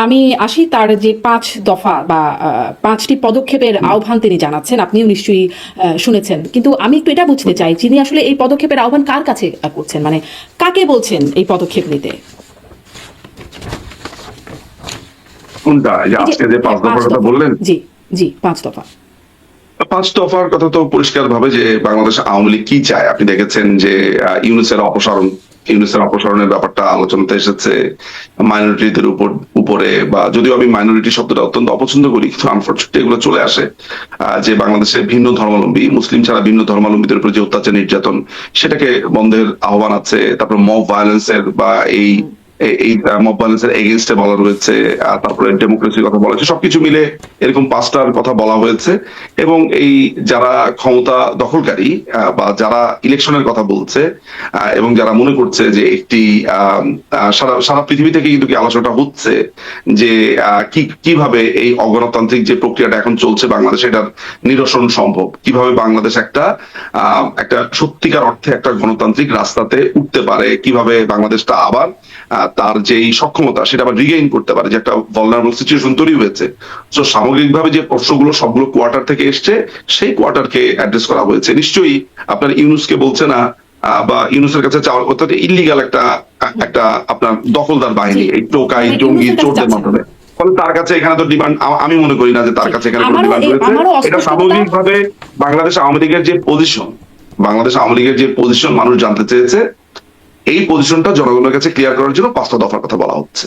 আমি আসি তার যে 5 দফা বা 5টি পদক্ষেপের আহ্বান তিনি জানাচ্ছেন, আপনিও নিশ্চয়ই শুনেছেন। কিন্তু আমি একটু এটা বুঝতে চাই, যিনি আসলে এই পদক্ষেপের আহ্বান কার কাছে করছেন, মানে কাকে বলছেন এই পদক্ষেপ নিতে? কোনটা? যে আজকে যে 5 দফার কথা বললেন? জি জি, 5 দফা। 5 দফার কথা তো পরিষ্কারভাবে যে বাংলাদেশ আওয়ামী লীগ কি চায়। আপনি দেখেছেন যে ইউনূসের অপসারণের ব্যাপারটা আলোচনাতে এসেছে। মাইনরিটিদের উপরে বা যদিও আমি মাইনরিটি শব্দটা অত্যন্ত অপছন্দ করি, কিন্তু আনফরচুনেটলি এগুলো চলে আসে। যে বাংলাদেশে ভিন্ন ধর্মাবলম্বী, মুসলিম ছাড়া ভিন্ন ধর্মাবলম্বীদের উপর যে অত্যাচার নির্যাতন, সেটাকে বন্ধের আহ্বান আছে। তারপর মব ভায়োলেন্সের বা এই মব ভায়োলেন্সের এগেইনস্টে বলা রয়েছে। তারপরে ডেমোক্রেসির কথা বলা হয়েছে। সবকিছু মিলে এরকম 5টার কথা বলা হয়েছে। এবং এই যারা ক্ষমতা দখলকারী বা যারা ইলেকশনের কথা বলছে এবং যারা মনে করছে যে একটি সারা পৃথিবী থেকে কিন্তু কি আলোচনাটা হচ্ছে যে কিভাবে এই অগণতান্ত্রিক যে প্রক্রিয়াটা এখন চলছে বাংলাদেশে, এটার নিরসন সম্ভব, কিভাবে বাংলাদেশ একটা সত্যিকার অর্থে একটা গণতান্ত্রিক রাস্তাতে উঠতে পারে, কিভাবে বাংলাদেশটা আবার তার যেই সক্ষমতা সেটা আবার রিগেইন করতে পারে, যে একটা ভালনারেবল সিচুয়েশন তৈরি হয়েছে। তো সামগ্রিকভাবে যে প্রশ্নগুলো সবগুলো কোয়ার্টার থেকে এসছে, সেই কোয়ার্টারকে অ্যাড্রেস করা হয়েছে। নিশ্চয়ই আপনার ইউনূসকে বলছে না বা ইউনূসের কাছে চাওয়ার কথা ইলিগাল একটা আপনার দখলদার বাহিনী, এই টোকাই জঙ্গি চোরদের মাধ্যমে। ফলে তার কাছে এখানে তো ডিমান্ড, আমি মনে করি না যে তার কাছে এখানে কোনো ডিমান্ড রয়েছে। এটা সামগ্রিকভাবে বাংলাদেশ আওয়ামী লীগের যে পজিশন মানুষ জানতে চেয়েছে, এই পজিশনটা জনগণের কাছে ক্লিয়ার করার জন্য 5টা দফার কথা বলা হচ্ছে।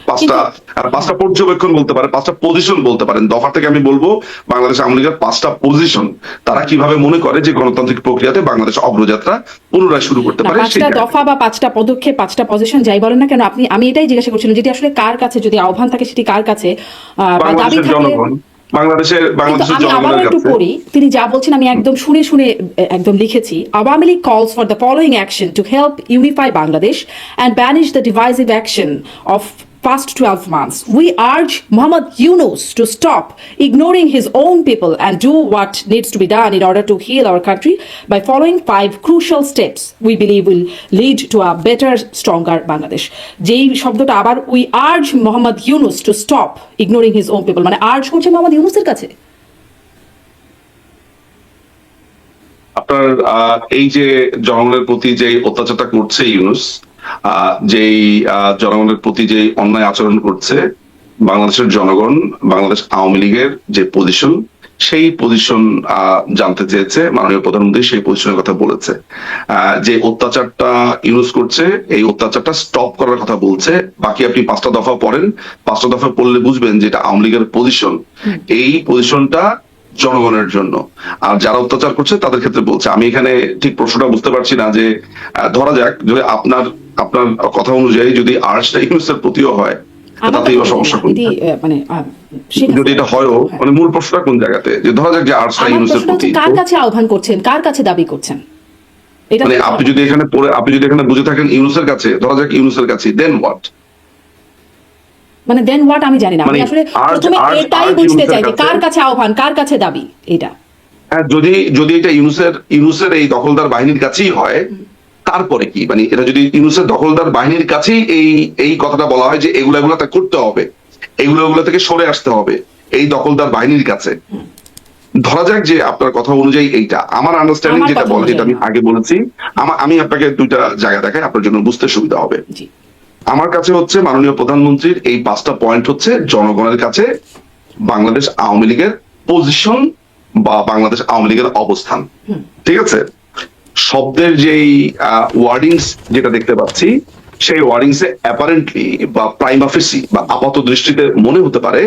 5টা পর্যবেক্ষণ বলতে পারে, 5টা পজিশন বলতে পারেন। দফা থেকে আমি বলবো বাংলাদেশ আওয়ামী লীগের 5টা পজিশন, তারা কিভাবে মনে করে যে গণতান্ত্রিক প্রক্রিয়াতে বাংলাদেশ অগ্রযাত্রা পুনরায় শুরু করতে পারে। 5টা দফা বা 5টা পদক্ষেপ, 5টা পজিশন যাই বলেন না কেন, আমি এটাই জিজ্ঞাসা করছিলাম, যেটি আসলে কার কাছে, যদি আহ্বান থাকে সেটি কার কাছে বা দাবি থাকে। বাংলাদেশের জনগণের কাছে। একটু পড়ি তিনি যা বলছেন, আমি একদম শুনে একদম লিখেছি। Awami League calls for the following action to help unify Bangladesh and banish the divisive action of past 12 months. We urge Muhammad Yunus to stop ignoring his own people and do what needs to be done in order to heal our country by following 5 crucial steps we believe will lead to a better, stronger Bangladesh. যেই শব্দটা আবার, we urge Muhammad Yunus to stop ignoring his own people, মানে urge করছে মোহাম্মদ ইউনূসের কাছে। আপনার এই যে জনগণের প্রতি যে অত্যাচারটা করছে ইউনূস, যেই জনগণের প্রতি যে অন্যায় আচরণ করছে, বাংলাদেশের জনগণ বাংলাদেশ আওয়ামী লীগের যে পজিশন, সেই পজিশন জানতে চেয়েছে। মাননীয় প্রধানমন্ত্রী সেই পজিশনের কথা বলেছে। যে অত্যাচারটা ইউনূস করছে, এই অত্যাচারটা স্টপ করার কথা বলছে। বাকি আপনি 5টা দফা পড়েন, 5টা দফা পড়লে বুঝবেন যে এটা আওয়ামী লীগের পজিশন। এই পজিশনটা জনগণের জন্য, আর যারা অত্যাচার করছে তাদের ক্ষেত্রে বলছে। আমি এখানে ঠিক প্রশ্নটা বুঝতে পারছি না যে ধরা যাক যদি আপনার কথা অনুযায়ী যদি আর্টসটা ইউনূসের প্রতিও হয়, তাতেই সমস্যা কোনটা? মানে যদি এটা হয়ও, মানে মূল প্রশ্নটা কোন জায়গাতে, যে ধরা যাক যে আর্টসটা ইউনূসের প্রতি, কার কাছে আহ্বান করছেন, কার কাছে দাবি করছেন? মানে আপনি যদি এখানে বুঝে থাকেন ইউনূসের কাছে, ধরা যাক ইউনূসের কাছে, দেন হোয়াট? মানে দেন হোয়াট আমি জানি না। আমি আসলে প্রথমে এটাই বুঝতে চাই যে কার কাছে আহ্বান, কার কাছে দাবি এটা। যদি এটা ইউনূসের এই দখলদার বাহিনীর কাছেই হয়, তারপরে কি? মানে এটা যদি ইউনূসের দখলদার বাহিনীর কাছেই এই কথাটা বলা হয় যে এগুলা করতে হবে, এগুলো থেকে সরে আসতে হবে এই দখলদার বাহিনীর কাছে, ধরা যাক যে আপনার কথা অনুযায়ী এইটা, আমার আন্ডারস্ট্যান্ডিং যেটা বলে, যেটা আমি আগে বলেছি, আমি আপনাকে 2টা জায়গা দেখাই, আপনার জন্য বুঝতে সুবিধা হবে। আমার কাছে হচ্ছে মাননীয় প্রধানমন্ত্রীর এই 5টা পয়েন্ট হচ্ছে জনগণের কাছে বাংলাদেশ আওয়ামী লীগের পজিশন বা বাংলাদেশ আওয়ামী লীগের অবস্থান। ঠিক আছে? শব্দের যেই ওয়ার্ডিংস যেটা দেখতে পাচ্ছি, সেই ওয়ার্ডিংস এ অ্যাপারেন্টলি বা প্রাইমা ফেসি বা আপাত দৃষ্টিতে মনে হতে পারে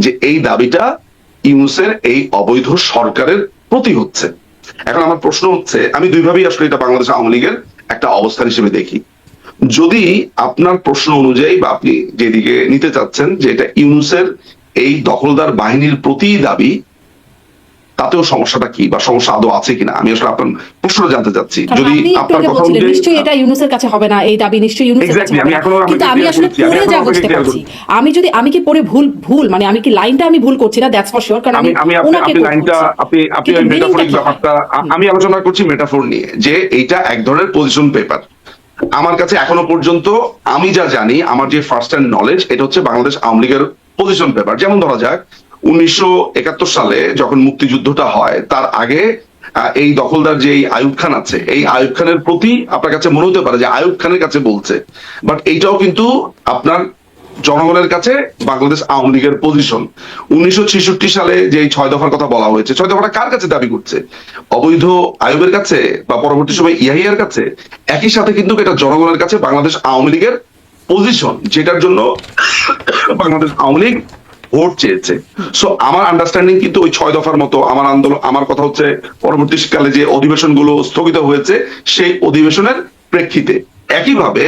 যে এই দাবিটা ইউনূসের এই অবৈধ সরকারের প্রতি হচ্ছে। এখন আমার প্রশ্ন হচ্ছে, আমি দুইভাবেই আসলে এটা বাংলাদেশ আওয়ামী লীগের একটা অবস্থান হিসেবে দেখি। যদি আপনার প্রশ্ন অনুযায়ী বা আপনি যেদিকে নিতে চাচ্ছেন যে এটা ইউনূসের এই দখলদার বাহিনীর প্রতি দাবি, তাতেও সমস্যাটা কি বা সমস্যা আদৌ আছে কিনা, আমি আসলে আপনার প্রশ্ন জানতে চাচ্ছি। যদি আপনার কথা অনুযায়ী নিশ্চয়ই এটা ইউনূসের কাছে হবে না, এই দাবি নিশ্চয়ই ইউনূসের কাছে হবে না। কিন্তু আমি আসলে পড়ে যা বুঝতে পারছি, আমি কি পড়ে ভুল মানে আমি কি লাইনটা আমি ভুল করছি না, দ্যাটস ফর শিওর। কারণ আমি লাইনটা আপনি মেটাফরিক ব্যাপারটা, আমি আলোচনা করছি মেটাফোর নিয়ে, যে এইটা এক ধরনের পজিশন পেপার। আমার কাছে এখনো পর্যন্ত আমি যা জানি, আমার যে ফার্স্ট হ্যান্ড নলেজ, এটা হচ্ছে বাংলাদেশ আওয়ামী লীগের পজিশন পেপার। যেমন ধরা যাক 1971 সালে যখন মুক্তিযুদ্ধটা হয়, তার আগে এই দখলদার যে এই আইয়ুব খান আছে, এই আইয়ুব খানের প্রতি আপনার কাছে মনে হতে পারে যে আইয়ুব খানের কাছে বলছে, বাট এইটাও কিন্তু আপনার জনগণের কাছে বাংলাদেশ আওয়ামী লীগের পজিশন। 1966 সালে যে 6 দফার কথা বলা হয়েছে, 6 দফাটা কার কাছে দাবি করছে? অবৈধ আইয়ুবের কাছে বা পরবর্তী সময় ইয়াহিয়ার কাছে? একই সাথে কিন্তু এটা জনগণের কাছে বাংলাদেশ আওয়ামী লীগের পজিশন, যেটার জন্য বাংলাদেশ আওয়ামী লীগ ভোট চেয়েছে। সো আমার আন্ডারস্ট্যান্ডিং কিন্তু ওই 6 দফার মতো আমার আন্দোলন, আমার কথা হচ্ছে পরবর্তীকালে যে অধিবেশনগুলো স্থগিত হয়েছে সেই অধিবেশনের প্রেক্ষিতে। একইভাবে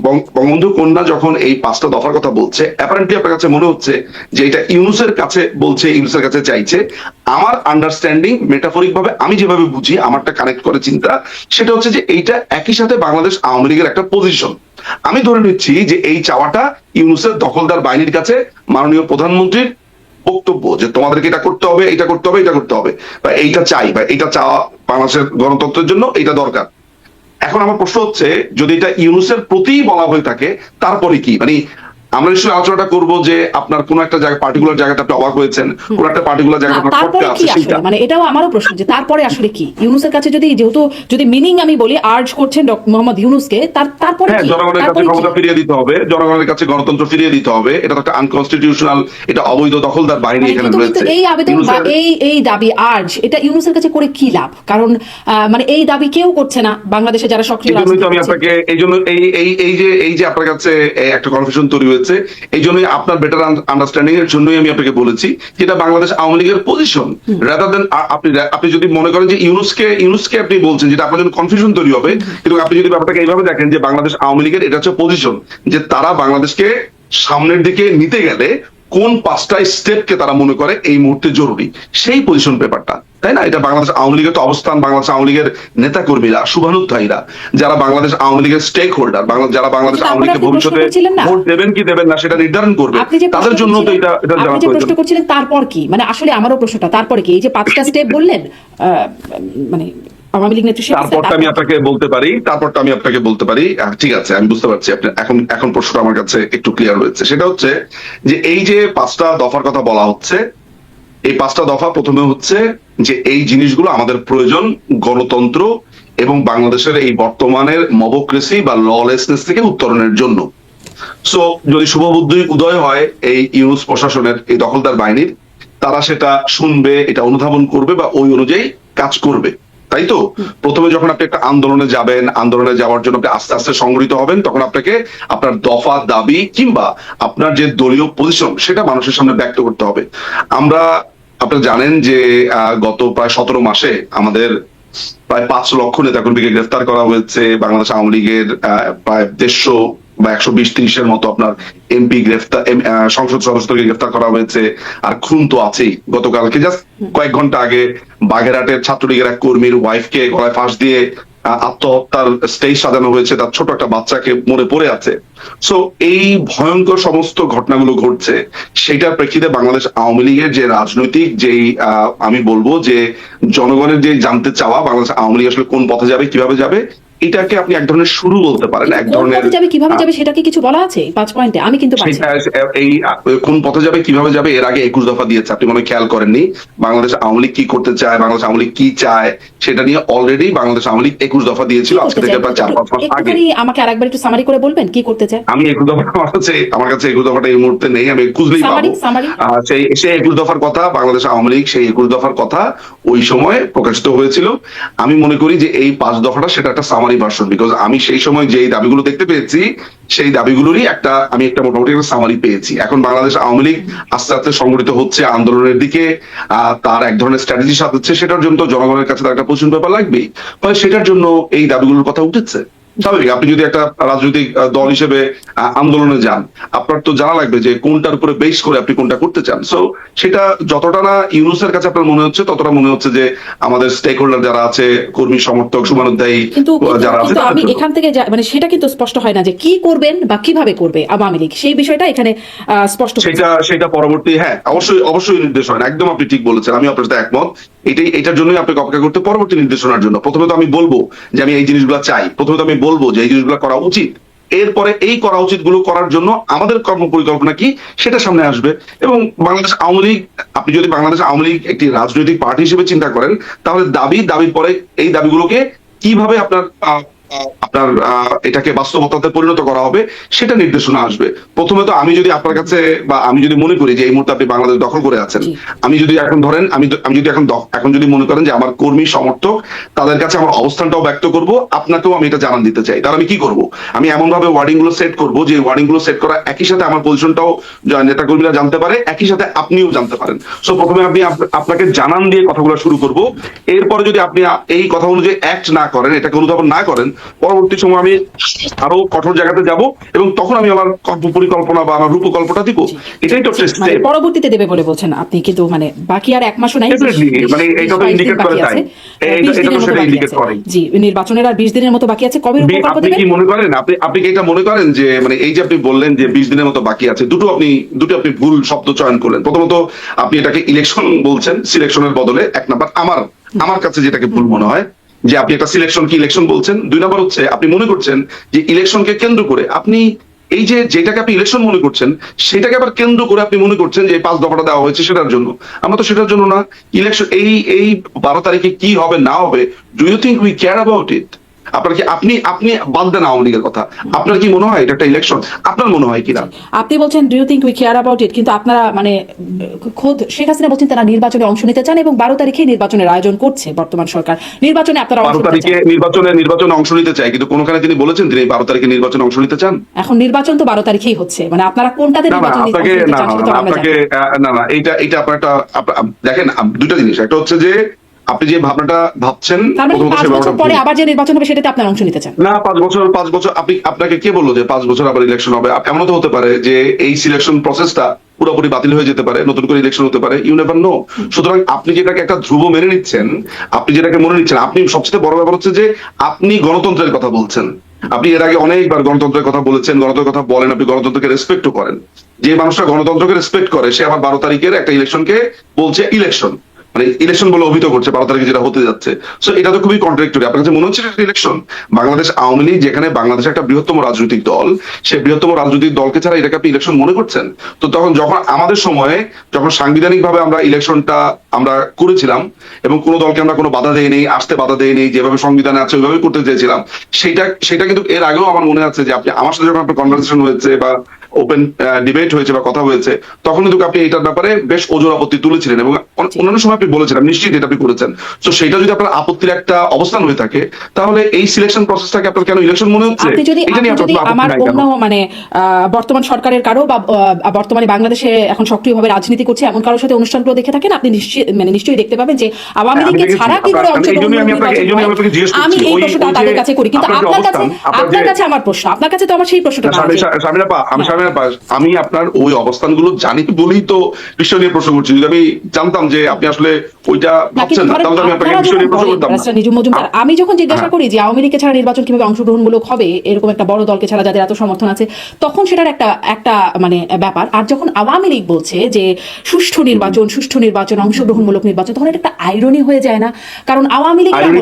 বঙ্গবন্ধু কন্যা যখন এই 5টা দফার কথা বলছে, অ্যাপারেন্টলি আপনার কাছে মনে হচ্ছে যে এটা ইউনূসের কাছে বলছে, ইউনূসের কাছে চাইছে। আমার আন্ডারস্ট্যান্ডিং মেটাফরিক ভাবে আমি যেভাবে বুঝি, আমারটা কানেক্ট করে চিন্তা, সেটা হচ্ছে যে এইটা একই সাথে বাংলাদেশ আওয়ামী লীগের একটা পজিশন। আমি ধরে নিচ্ছি যে এই চাওয়াটা ইউনূসের দখলদার বাহিনীর কাছে মাননীয় প্রধানমন্ত্রীর বক্তব্য, যে তোমাদেরকে এটা করতে হবে, এটা করতে হবে, এটা করতে হবে, বা এইটা চাই, বা এইটা চাওয়া বাংলাদেশের গণতন্ত্রের জন্য এইটা দরকার। এখন আমার প্রশ্ন হচ্ছে, যদি এটা ইউনূসের প্রতি বলা হয়ে থাকে, তারপরে কি? মানে আমরা নিশ্চয়ই আলোচনাটা করবো যে আপনার কোন একটা জায়গা, পার্টিকুলার জায়গাটা আপনি অবাক হয়েছেন, কোন একটা পার্টিকুলার জায়গাটা আপনার তারপরে খটকা কি আছে, আসলে, সেটা। মানে এটাও আমারও প্রশ্ন যে তারপরে আসলে কি ইউনূসের কাছে, যদি যেহেতু যদি মিনিং আমি বলি আর্জ করছেন মোহাম্মদ ইউনূসকে, তারপরে হ্যাঁ, কি? জনগণের কাছে তারপরে কি? ক্ষমতা ফিরিয়ে দিতে হবে, জনগণের কাছে গণতন্ত্র ফিরিয়ে দিতে হবে। এটা তো একটা আনকনস্টিটিউশনাল, এটা অবৈধ দখলদার বাহিনী মানে এখানে কিন্তু রয়েছে। এই আবেদন বা ইউনূসের- এই দাবি আর্জ, এটা ইউনূসের কাছে করে কি লাভ? কারণ মানে এই দাবি কেউ করছে না বাংলাদেশে যারা সক্রিয় এই জন্যই তো আমি রাজনীতি করছে। আপনাকে, এই জন্য এই যে আপনার কাছে একটা কনফিউশন তৈরি হয়েছে, এই জন্যই আপনার বেটার আন্ডারস্ট্যান্ডিং এর জন্যই আমি আপনাকে বলেছি যেটা বাংলাদেশ আওয়ামী লীগের পজিশন, রাদার দেন আপনি যদি মনে করেন যে ইউনূসকে আপনি বলছেন, যেটা আপনার জন্য কনফিউশন তৈরি হবে। কিন্তু আপনি যদি ব্যাপারটাকে এইভাবে দেখেন যে বাংলাদেশ আওয়ামী লীগের এটা হচ্ছে পজিশন, যে তারা বাংলাদেশকে সামনের দিকে নিতে গেলে কোন 5টা স্টেপকে তারা মনে করে এই মুহূর্তে জরুরি, সেই পজিশন পেপারটা, তাই না? এটা বাংলাদেশ আওয়ামী লীগের তো অবস্থান, বাংলাদেশ আওয়ামী লীগের নেতা কর্মীরা, শুভানুধ্যায়ীরা, যারা বাংলাদেশ আওয়ামী লীগের স্টেক হোল্ডার, যারা বাংলাদেশ কিন্তু আওয়ামী লীগকে আপনি প্রশ্ন ভবিষ্যতে করছিলেন না? ভোট দেবেন কি দেবেন না সেটা নির্ধারণ করবে, আপনি যে তাদের প্রশ্ন জন্য তো করছিলেন- এটা জানা আপনি যে প্রশ্ন প্রয়োজন। করছিলেন তারপর কি, মানে আসলে আমারও প্রশ্নটা তারপরে কি, এই যে 5টা স্টেপ বললেন মানে আওয়ামী লীগ নেতৃত্ব, তারপরটা আমি আপনাকে বলতে পারি, ঠিক আছে, আমি বুঝতে পারছি আপনি এখন প্রশ্নটা আমার কাছে একটু ক্লিয়ার হয়েছে। সেটা হচ্ছে যে এই যে 5টা দফার কথা বলা হচ্ছে, এই 5টা দফা প্রথমে হচ্ছে যে এই জিনিসগুলো আমাদের প্রয়োজন গণতন্ত্র এবং বাংলাদেশের এই বর্তমানের মবক্রেসি বা ললেসনেস থেকে উত্তরণের জন্য। সো যদি শুভবুদ্ধি উদয় হয় এই ইউনূস প্রশাসনের, এই দখলদার বাহিনীর, তারা সেটা শুনবে, এটা অনুধাবন করবে বা ওই অনুযায়ী কাজ করবে, তাই তো? প্রথমে যখন আপনি একটা আন্দোলনে যাবেন, আন্দোলনে যাওয়ার জন্য আপনি আস্তে আস্তে সংগঠিত হবেন, তখন আপনাকে আপনার দফা দাবি কিংবা আপনার যে দলীয় পজিশন সেটা মানুষের সামনে ব্যক্ত করতে হবে। আপনারা জানেন যে গত প্রায় 17 মাসে আমাদের প্রায় 5 লক্ষ নেতাকর্মীকে গ্রেফতার করা হয়েছে। বাংলাদেশ আওয়ামী লীগের প্রায় 150 বা 120-30-এর মতো আপনার এমপি গ্রেফতার, সংসদ সদস্যকে গ্রেফতার করা হয়েছে। আর খুন তো আছেই। গতকালকে জাস্ট কয়েক ঘন্টা আগে বাগেরহাটের ছাত্রলীগের এক কর্মীর ওয়াইফকে গলায় ফাঁস দিয়ে আত্মহত্যার স্টেজ সাজানো হয়েছে, তার ছোট একটা বাচ্চাকে মরে পড়ে আছে। সো এই ভয়ঙ্কর সমস্ত ঘটনাগুলো ঘটছে, সেটার প্রেক্ষিতে বাংলাদেশ আওয়ামী লীগের যে রাজনৈতিক যেই আমি বলবো যে জনগণের যে জানতে চাওয়া বাংলাদেশ আওয়ামী লীগ আসলে কোন পথে যাবে, কিভাবে যাবে, এটাকে আপনি এক ধরনের শুরু বলতে পারেন, এক কোন ধরনের পথে যাবে কিভাবে যাবে সেটা কি কিছু বলা আছে 5 পয়েন্টে? আমি কিন্তু পাচ্ছি না। এই কোন পথে যাবে কিভাবে যাবে এর আগে 21 দফা দিয়েছে, আপনি মনে হয় খেয়াল করেননি। বাংলাদেশ আওয়ামী লীগ কি করতে চায়, বাংলাদেশ আওয়ামী লীগ কি চায়, সেটা নিয়ে অলরেডি বাংলাদেশ আওয়ামী লীগ 21 দফা দিয়েছিল কি আজকে করতে থেকে চায়? প্রায় 4-5 মাস আগে। একটুখানি আমাকে আরেকবার একটু সামারি করে বলবেন কি করতে চায়? আমি 21 দফা আমার কাছে 21 দফাটা এই মুহূর্তে নেই, আমি খুঁজলেই পাবো। সামারি সেই 21 দফার কথা, বাংলাদেশ আওয়ামী লীগ সেই 21 দফার কথা ওই সময় প্রকাশিত হয়েছিল। আমি মনে করি যে এই 5 দফাটা সেটা একটা সামারি ভার্সন, বিকজ আমি সেই সময় যে দাবিগুলো দেখতে পেয়েছি সেই দাবিগুলোরই আমি একটা মোটামুটি একটা সামারি পেয়েছি। এখন বাংলাদেশ আওয়ামী লীগ আস্তে আস্তে সংগঠিত হচ্ছে আন্দোলনের দিকে, তার এক ধরনের স্ট্র্যাটেজি সাজাচ্ছে, সেটার জন্য তো জনগণের কাছে তার একটা পছন্দ ব্যাপার লাগবেই, ফলে সেটার জন্য এই দাবিগুলোর কথা উঠেছে। স্বাভাবিক, আপনি যদি একটা রাজনৈতিক দল হিসেবে আন্দোলনে যান, আপনার তো জানা লাগবে যে কোনটার উপরে বেস করে আপনি কোনটা করতে চান। সো সেটা যতটা না ইউনূসের কাছে আপনার মনে হচ্ছে, ততটা মনে হচ্ছে যে আমাদের স্টেক হোল্ডার যারা আছে, কর্মী সমর্থক শুভানুধ্যায়ী কিন্তু যারা আছে, আমি এখান থেকে মানে সেটা কিন্তু স্পষ্ট হয় না যে কি করবেন বা কিভাবে করবে আওয়ামী লীগ, সেই বিষয়টা এখানে স্পষ্ট সেটা পরবর্তী, হ্যাঁ অবশ্যই নির্দেশ হয় না, একদম আপনি ঠিক বলেছেন, আমি আপনার সাথে একমত। এটার জন্যই আপনাকে অপেক্ষা করতে পরবর্তী নির্দেশনার জন্য। প্রথমে তো আমি বলবো যে আমি এই জিনিসগুলো চাই, প্রথমে তো আমি বলবো যে এই জিনিসগুলো করা উচিত, এরপরে এই করা উচিত গুলো করার জন্য আমাদের কর্ম পরিকল্পনা কি সেটা সামনে আসবে। এবং বাংলাদেশ আওয়ামী লীগ, আপনি যদি বাংলাদেশ আওয়ামী লীগ একটি রাজনৈতিক পার্টি হিসেবে চিন্তা করেন, তাহলে দাবির পরে এই দাবিগুলোকে কিভাবে আপনার এটাকে বাস্তবতাতে পরিণত করা হবে সেটা নির্দেশনা আসবে। প্রথমে তো আমি যদি আপনার কাছে বা আমি যদি মনে করি যে এই মুহূর্তে আপনি বাংলাদেশ দখল করে আছেন, আমি যদি এখন ধরেন আমি যদি এখন যদি মনে করেন যে আমার কর্মী সমর্থক তাদের কাছে আমার অবস্থানটাও ব্যক্ত করব, আপনাকেও আমি এটা জানান দিতে চাই, তাহলে আমি কি করব? আমি এমন ভাবে ওয়ার্ডিং গুলো সেট করবো যে ওয়ার্ডিং গুলো সেট করা একই সাথে আমার পজিশনটাও নেতা কর্মীরা জানতে পারে, একই সাথে আপনিও জানতে পারেন। সো প্রথমে আপনাকে জানান দিয়ে কথাগুলো শুরু করব। এরপরে যদি আপনি এই কথা অনুযায়ী অ্যাক্ট না করেন, এটাকে অনুধাবন না করেন, পরবর্তী সময় আমি আরো কঠোর জায়গাতে যাব এবং তখন আমি আমার কর্ম পরিকল্পনা বা আমার রূপকল্পটা দিব। এটাই তো স্টেপ। পরবর্তীতে দেবে বলে বলছেন আপনি, কিন্তু মানে বাকি আর 1 মাসও নাই, মানে এটা তো ইন্ডিকেট করে তাই, এটা তো সেটা ইন্ডিকেট করে। জি, নির্বাচনের আর 20 দিনের মতো বাকি আছে। কবে রূপকল্প আপনি দেবেন? কি মনে করেন, আপনি কি এটা মনে করেন যে মানে এই যে আপনি বললেন যে 20 দিনের মতো বাকি আছে, দুটো আপনি ভুল শব্দ চয়ন করলেন। প্রথমত আপনি এটাকে ইলেকশন বলছেন সিলেকশনের বদলে। 1 নাম্বার আমার কাছে যেটাকে ভুল মনে হয় যে আপনি একটা সিলেকশন কি ইলেকশন বলছেন। 2 নাম্বার হচ্ছে আপনি মনে করছেন যে ইলেকশনকে কেন্দ্র করে আপনি এই যে যেটাকে আপনি ইলেকশন মনে করছেন সেটাকে আবার কেন্দ্র করে আপনি মনে করছেন যে 5 দফাটা দেওয়া হয়েছে সেটার জন্য। আমরা তো সেটার জন্য না। ইলেকশন এই 12 তারিখে কি হবে না হবে, do you think we care about it? আপনার কি আপনি বাদ দেন আওয়ামী লীগের কথা, আপনার কি মনে হয় এটা একটা ইলেকশন? আপনার মনে হয় কিনা? আপনি বলছেন do you think we care about it, কিন্তু আপনারা মানে খোদ শেখ হাসিনা বলছেন তারা নির্বাচনে অংশ নিতে চান এবং 12 তারিখে নির্বাচনের আয়োজন করছে বর্তমান সরকার। নির্বাচনে আপনারা 12 তারিখে নির্বাচনে অংশ নিতে চায়, কিন্তু কোনখানে তিনি বলেছেন তিনি 12 তারিখে নির্বাচনে অংশ নিতে চান? এখন নির্বাচন তো 12 তারিখেই হচ্ছে, মানে আপনারা কোনটাতে নির্বাচন নিতে চান সেটা তো আমরা জানি না, এইটা আপনার একটা দেখেন দুটো জিনিস। একটা হচ্ছে যে আপনি যে ভাবনাটা ভাবছেন, তার মানে 5 বছর পরে আবার যে নির্বাচন হবে সেটাতে আপনারা অংশ নিতে চান না। 5 বছর আপনাকে কে বললো যে 5 বছর আবার ইলেকশন হবে? এমন তো হতে পারে যে এই সিলেকশন প্রসেসটা পুরোপুরি বাতিল হয়ে যেতে পারে, নতুন করে ইলেকশন হতে পারে, ইউ নেভার নো। সুতরাং আপনি যেটাকে একটা ধ্রুব মেনে নিচ্ছেন, আপনি সবচেয়ে বড় ব্যাপার হচ্ছে যে আপনি গণতন্ত্রের কথা বলছেন। আপনি এর আগে অনেকবার গণতন্ত্রের কথা বলেছেন, গণতন্ত্রের কথা বলেন, আপনি গণতন্ত্রকে রেসপেক্টও করেন। যে মানুষটা গণতন্ত্রকে রেসপেক্ট করে সে আবার 12 তারিখের একটা ইলেকশনকে বলছে ইলেকশন, মানে ইলেকশন বলে অভিহিত করছে 12 তারিখে যেটা হতে যাচ্ছে। সো এটা তো খুবই কন্ট্রাডিক্টরি। আপনার কাছে মনে হচ্ছে এটা ইলেকশন? বাংলাদেশ আওয়ামী লীগ যেখানে বাংলাদেশের একটা বৃহত্তম রাজনৈতিক দল, সেই বৃহত্তম রাজনৈতিক দলকে ছাড়া এটাকে আপনি ইলেকশন মনে করছেন? তো যখন আমাদের সময়ে যখন সাংবিধানিক ভাবে আমরা ইলেকশনটা আমরা করেছিলাম এবং কোনো দলকে আমরা কোনো বাধা দেইনি, আসতে বাধা দেইনি, যেভাবে সংবিধানে আছে ওইভাবে করতে চেয়েছিলাম, সেটা কিন্তু এর আগেও আমার মনে আছে যে আপনি আমার সাথে যখন আপনার কনভারসেশন হয়েছে বা ওপেন ডিবেট হয়েছে বা কথা হয়েছে, তখন কিন্তু আপনি এটার ব্যাপারে বেশ ওজোর আপত্তি তুলেছিলেন এবং অন্যান্য সময় আপনি বলেছিলেন, নিশ্চিত এটা আপনি করেছেন। তো সেটা যদি আপনার আপত্তির একটা অবস্থান হয়ে থাকে, তাহলে এই সিলেকশন প্রসেসটাকে আপনার কেন ইলেকশন মনে হচ্ছে? আপনি যদি আমার অন্য মানে বর্তমান সরকারের কারো বা বর্তমানে বাংলাদেশে এখন সক্রিয়ভাবে রাজনীতি করছে এমন কারোর সাথে অনুষ্ঠানগুলো দেখে থাকেন, আপনি নিশ্চয়ই দেখতে পাবেন যে আওয়ামী লীগকে ছাড়া কি করে অংশগ্রহণ। আমি এই প্রশ্নটা তাদের কাছে করি, কিন্তু আপনার কাছে আমার প্রশ্ন, আপনার কাছে তো আমার সেই প্রশ্নটা আমি আপনার ওই অবস্থানগুলো জানি বলেই তো বিষয় নিয়ে প্রশ্ন করছি। যদি আমি জানতাম যে আপনি আসলে ওইটা ভাবছেন না, তাহলে আমি আপনাকে বিষয় নিয়ে প্রশ্ন করতাম না। আমি যখন জিজ্ঞাসা করি যে আওয়ামী লীগকে ছাড়া নির্বাচন কিভাবে অংশগ্রহণমূলক হবে, এরকম একটা বড় দলকে ছাড়া যাদের এত সমর্থন আছে, তখন সেটার একটা মানে ব্যাপার। আর যখন আওয়ামী লীগ বলছে যে সুষ্ঠু নির্বাচন অংশগ্রহণমূলক নির্বাচন, তখন এটা একটা আইরনি হয়ে যায় না? কারণ আওয়ামী লীগ আমি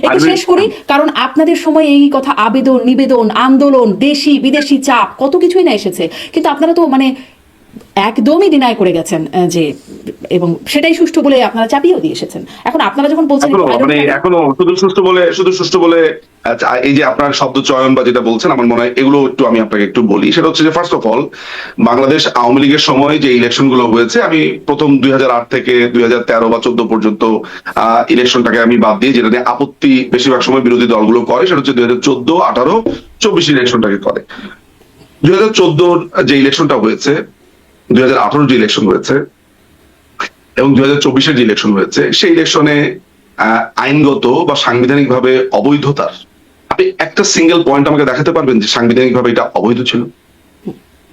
একটু শেষ করি, কারণ আপনাদের সময় এই কথা আবেদন নিবেদন আন্দোলন দেশি বিদেশি চাপ কত কিছুই না এসেছে, কিন্তু আপনারা তো মানে একদমই ডিনাই করে গেছেন যে, এবং সেটাই সুষ্ঠু বলে আপনারা চাপিয়েও দিয়ে এসেছেন। এখন আপনারা যখন বলছেন মানে এখনো শুধু সুষ্ঠু বলে এই যে আপনার শব্দ চয়ন বা যেটা বলছেন, আমার মনে হয় এগুলো একটু আমি আপনাকে একটু বলি। সেটা হচ্ছে যে first of all Bangladesh Awami লীগের সময় যে ইলেকশন গুলো হয়েছে, আমি প্রথম 2008 থেকে 2013 বা 14 পর্যন্ত ইলেকশনটাকে আমি বাদ দিয়ে, যেটা নিয়ে আপত্তি বেশিরভাগ সময় বিরোধী দলগুলো করে, সেটা হচ্ছে 2014, 18, 24 ইলেকশনটাকে করে। 2014 যে ইলেকশনটা হয়েছে, 2018 যে ইলেকশন হয়েছে এবং 2024 যে ইলেকশন হয়েছে, সেই ইলেকশনে আইনগত বা সাংবিধানিক ভাবে অবৈধতার আপনি একটা সিঙ্গেল পয়েন্ট আমাকে দেখাতে পারবেন যে সাংবিধানিক ভাবে এটা অবৈধ ছিল?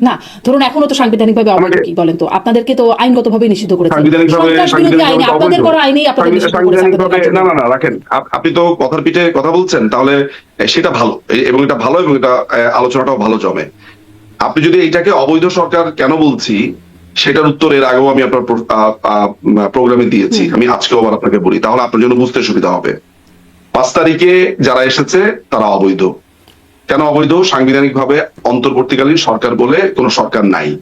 না, ধরুন এখনো তো সাংবিধানিক ভাবে অবৈধ কি বলেন তো? আপনাদেরকে তো আইনগত ভাবে নিষিদ্ধ করেছে। আপনাদের করা আইনেই আপনাদের নিষিদ্ধ করেছে। না রাখেন, আপনি তো কথার পিঠে কথা বলছেন, তাহলে সেটা ভালো এবং এটা ভালো এবং এটা আলোচনাটাও ভালো জমে। আপনি যদি এইটাকে অবৈধ সরকার কেন বলছি সেটার উত্তর এর আগেও আমি আপনার প্রোগ্রামে দিয়েছি, আমি আজকেও আবার আপনাকে বলি, তাহলে আপনার জন্য বুঝতে সুবিধা হবে। তারিখে যারা এসেছে তারা অবৈধ। কেন অবৈধ? সাংবিধানিক ভাবে অন্তর্বর্তীকালীন সরকার বলে কোনো সরকার নাই।